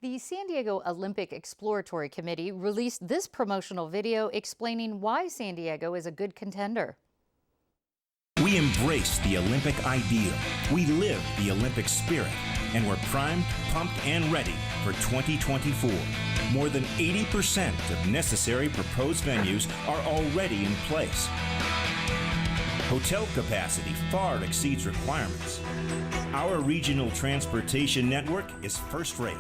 The San Diego Olympic Exploratory Committee released this promotional video explaining why San Diego is a good contender. We embrace the Olympic ideal. We live the Olympic spirit. And we're primed, pumped, and ready for 2024. More than 80% of necessary proposed venues are already in place. Hotel capacity far exceeds requirements. Our regional transportation network is first rate.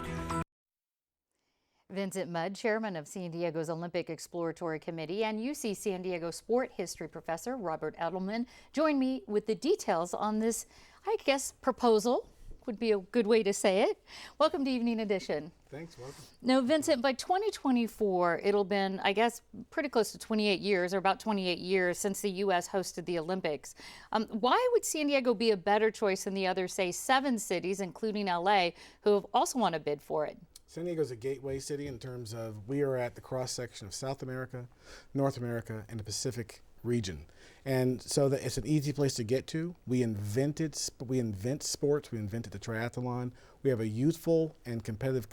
Vincent Mudd, chairman of San Diego's Olympic Exploratory Committee, and UC San Diego sport history professor Robert Edelman join me with the details on this, I guess, proposal would be a good way to say it. Welcome to Evening Edition. Thanks, welcome. Now, Vincent, by 2024, it'll been, I guess, pretty close to 28 years, or about 28 years, since the U.S. hosted the Olympics. Why would San Diego be a better choice than the other, say, 7 cities, including L.A., who have also want to bid for it? San Diego is a gateway city in terms of we are at the cross-section of South America, North America, and the Pacific region. And so that it's an easy place to get to. We invent sports. We invented the triathlon. We have a youthful and competitive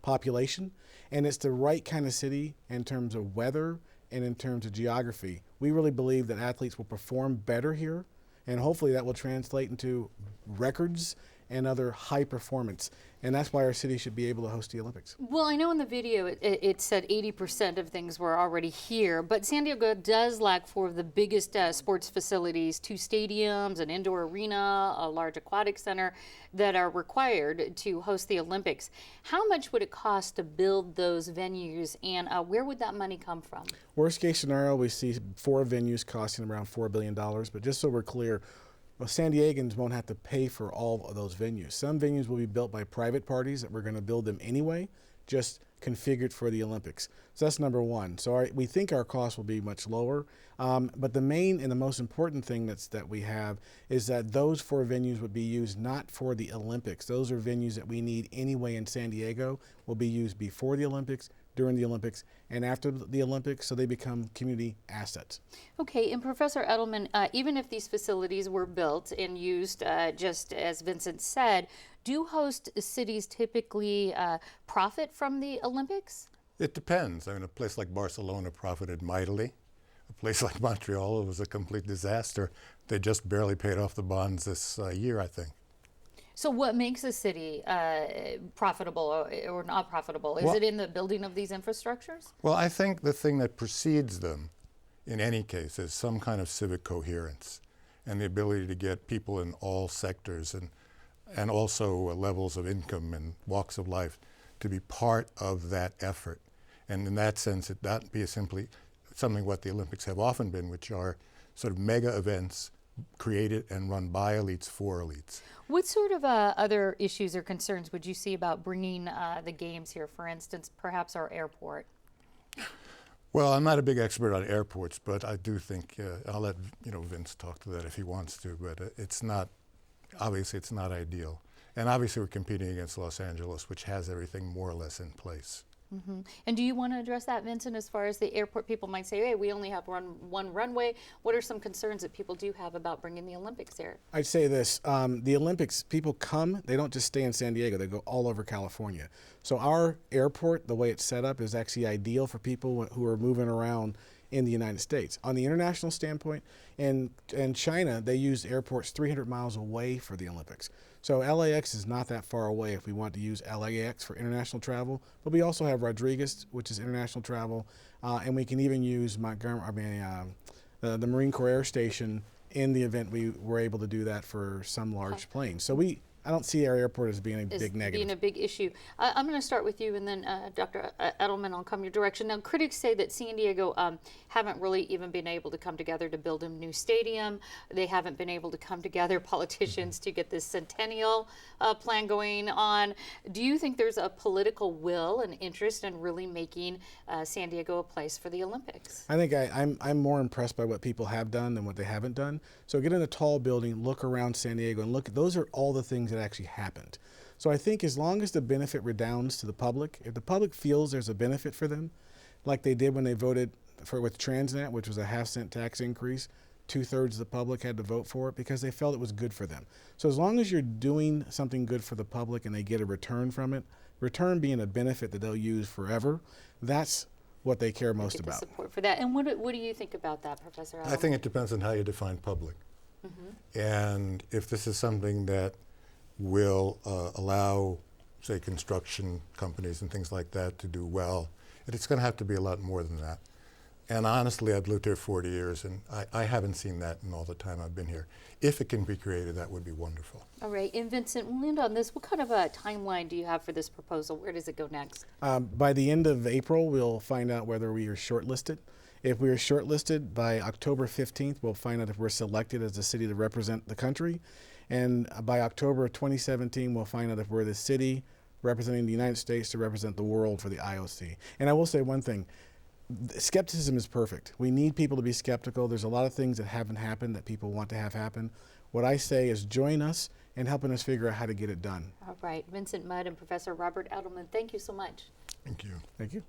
population, and it's the right kind of city in terms of weather and in terms of geography. We really believe that athletes will perform better here, and hopefully that will translate into records and other high performance. And that's why our city should be able to host the Olympics. Well, I know in the video it said 80% of things were already here, but San Diego does lack 4 of the biggest sports facilities, 2 stadiums, an indoor arena, a large aquatic center that are required to host the Olympics. How much would it cost to build those venues, and where would that money come from? Worst case scenario, we see 4 venues costing around $4 billion, but just so we're clear, well, San Diegans won't have to pay for all of those venues. Some venues will be built by private parties that we're going to build them anyway, just configured for the Olympics. So that's number one. So we think our costs will be much lower. But the main and the most important thing that we have is that those 4 venues would be used not for the Olympics. Those are venues that we need anyway in San Diego, will be used before the Olympics, during the Olympics, and after the Olympics, so they become community assets. Okay, and Professor Edelman, even if these facilities were built and used, just as Vincent said, do host cities typically profit from the Olympics? It depends. I mean, a place like Barcelona profited mightily. A place like Montreal, it was a complete disaster. They just barely paid off the bonds this year, I think. So what makes a city profitable or not profitable? Is it in the building of these infrastructures? Well, I think the thing that precedes them, in any case, is some kind of civic coherence and the ability to get people in all sectors and also levels of income and walks of life to be part of that effort. And in that sense, it not be simply something what the Olympics have often been, which are sort of mega events created and run by elites for elites. What sort of other issues or concerns would you see about bringing the games here? For instance, perhaps our airport. Well, I'm not a big expert on airports, but I do think I'll let Vince talk to that if he wants to. But it's not obviously it's not ideal, and obviously we're competing against Los Angeles, which has everything more or less in place. Mm-hmm. And do you want to address that, Vincent, as far as the airport? People might say, hey, we only have one runway. What are some concerns that people do have about bringing the Olympics here? I'd say this, the Olympics, people come, they don't just stay in San Diego, they go all over California. So our airport, the way it's set up, is actually ideal for people who are moving around in the United States. On the international standpoint, in China, they use airports 300 miles away for the Olympics. So LAX is not that far away if we want to use LAX for international travel, but we also have Rodriguez, which is international travel, and we can even use the Marine Corps Air Station in the event we were able to do that for some large planes. So I don't see our airport as being a big negative. Being a big issue. I'm going to start with you, and then Dr. Edelman, I'll come your direction. Now, critics say that San Diego haven't really even been able to come together to build a new stadium. They haven't been able to come together, politicians, to get this centennial plan going on. Do you think there's a political will and interest in really making San Diego a place for the Olympics? I think I'm more impressed by what people have done than what they haven't done. So get in a tall building, look around San Diego, and look. Those are all the things that actually happened. So I think as long as the benefit redounds to the public, if the public feels there's a benefit for them, like they did when they voted with Transnet, which was a 0.5-cent tax increase, 2/3 of the public had to vote for it because they felt it was good for them. So as long as you're doing something good for the public and they get a return from it, return being a benefit that they'll use forever, that's what they care most Get the about. support for that. And what do you think about that, Professor Allen? I think it depends on how you define public. And if this is something that will allow, say, construction companies and things like that to do well, it's going to have to be a lot more than that. And honestly, I've lived here 40 years, and I haven't seen that in all the time I've been here. If it can be created, that would be wonderful. All right. And Vincent, we'll end on this. What kind of a timeline do you have for this proposal? Where does it go next? By the end of April, we'll find out whether we are shortlisted. If we are shortlisted by October 15th, we'll find out if we're selected as the city to represent the country. And by October of 2017, we'll find out if we're the city representing the United States to represent the world for the IOC. And I will say one thing. Skepticism is perfect. We need people to be skeptical. There's a lot of things that haven't happened that people want to have happen. What I say is join us in helping us figure out how to get it done. All right. Vincent Mudd and Professor Robert Edelman, thank you so much. Thank you. Thank you.